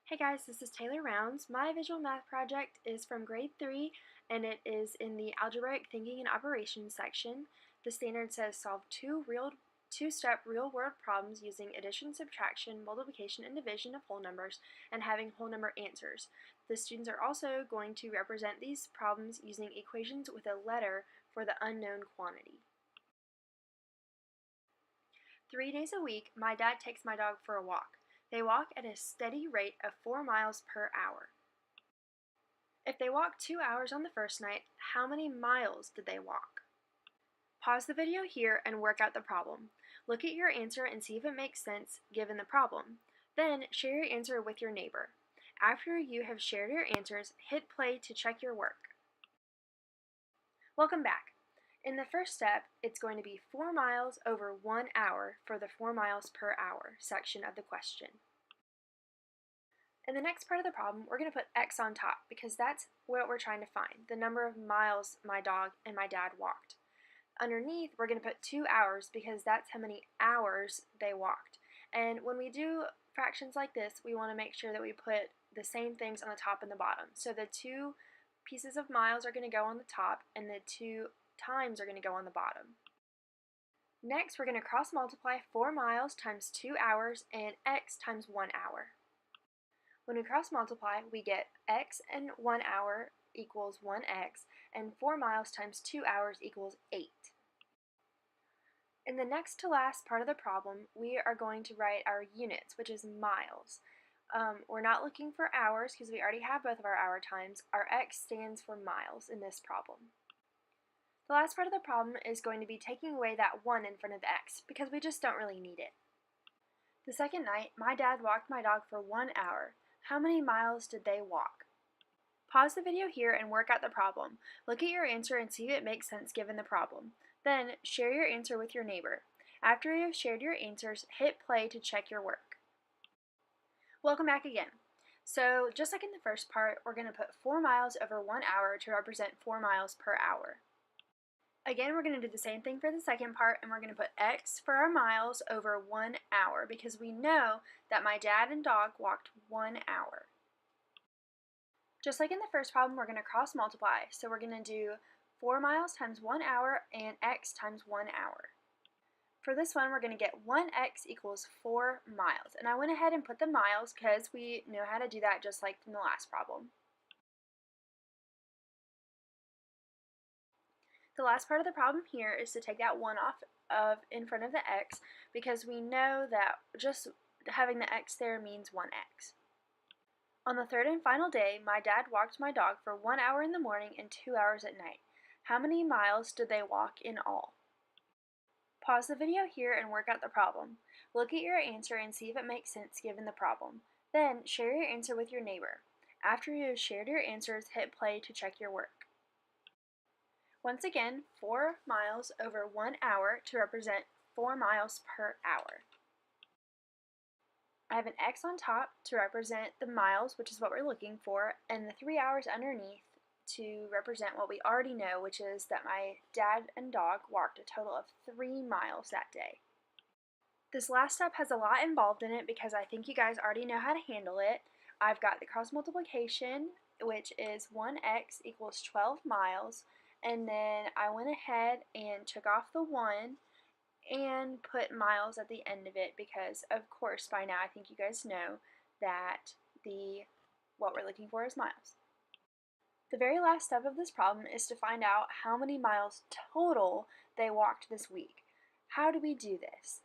Hey guys, this is Taylor Rounds. My visual math project is from grade 3 and it is in the algebraic thinking and operations section. The standard says solve two-step real-world problems using addition, subtraction, multiplication, and division of whole numbers and having whole number answers. The students are also going to represent these problems using equations with a letter for the unknown quantity. 3 days a week, my dad takes my dog for a walk. They walk at a steady rate of 4 miles per hour. If they walked 2 hours on the first night, how many miles did they walk? Pause the video here and work out the problem. Look at your answer and see if it makes sense given the problem. Then share your answer with your neighbor. After you have shared your answers, hit play to check your work. Welcome back. In the first step, it's going to be 4 miles over 1 hour for the 4 miles per hour section of the question. In the next part of the problem, we're going to put x on top because that's what we're trying to find, the number of miles my dog and my dad walked. Underneath, we're going to put 2 hours because that's how many hours they walked. And when we do fractions like this, we want to make sure that we put the same things on the top and the bottom. So the 2 pieces of miles are going to go on the top and the 2 times are going to go on the bottom. Next, we're going to cross multiply 4 miles times 2 hours and x times 1 hour. When we cross multiply, we get x and 1 hour equals 1x, and 4 miles times 2 hours equals 8. In the next to last part of the problem, we are going to write our units, which is miles. We're not looking for hours because we already have both of our hour times. Our x stands for miles in this problem. The last part of the problem is going to be taking away that 1 in front of the x because we just don't really need it. The second night, my dad walked my dog for 1 hour. How many miles did they walk? Pause the video here and work out the problem. Look at your answer and see if it makes sense given the problem. Then, share your answer with your neighbor. After you have shared your answers, hit play to check your work. Welcome back again. So, just like in the first part, we're going to put 4 miles over 1 hour to represent 4 miles per hour. Again, we're going to do the same thing for the second part, and we're going to put x for our miles over 1 hour because we know that my dad and dog walked 1 hour. Just like in the first problem, we're going to cross multiply. So we're going to do 4 miles times 1 hour and x times 1 hour. For this one, we're going to get 1x equals 4 miles. And I went ahead and put the miles because we know how to do that just like from the last problem. The last part of the problem here is to take that 1 off in front of the x because we know that just having the x there means 1x. On the third and final day, my dad walked my dog for 1 hour in the morning and 2 hours at night. How many miles did they walk in all? Pause the video here and work out the problem. Look at your answer and see if it makes sense given the problem. Then, share your answer with your neighbor. After you have shared your answers, hit play to check your work. Once again, 4 miles over 1 hour to represent 4 miles per hour. I have an x on top to represent the miles, which is what we're looking for, and the 3 hours underneath to represent what we already know, which is that my dad and dog walked a total of 3 miles that day. This last step has a lot involved in it because I think you guys already know how to handle it. I've got the cross multiplication, which is 1x equals 12 miles, and then I went ahead and took off the 1 and put miles at the end of it because, of course, by now I think you guys know that what we're looking for is miles. The very last step of this problem is to find out how many miles total they walked this week. How do we do this?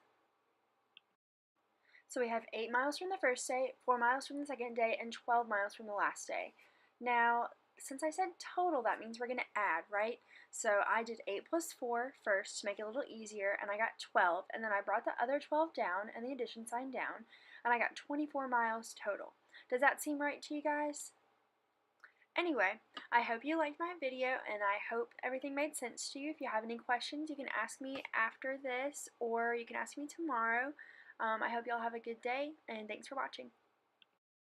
So we have 8 miles from the first day, 4 miles from the second day, and 12 miles from the last day. Now, since I said total, that means we're going to add, right? So I did 8 plus 4 first to make it a little easier, and I got 12, and then I brought the other 12 down and the addition sign down, and I got 24 miles total. Does that seem right to you guys? Anyway, I hope you liked my video, and I hope everything made sense to you. If you have any questions, you can ask me after this, or you can ask me tomorrow. I hope y'all have a good day, and thanks for watching.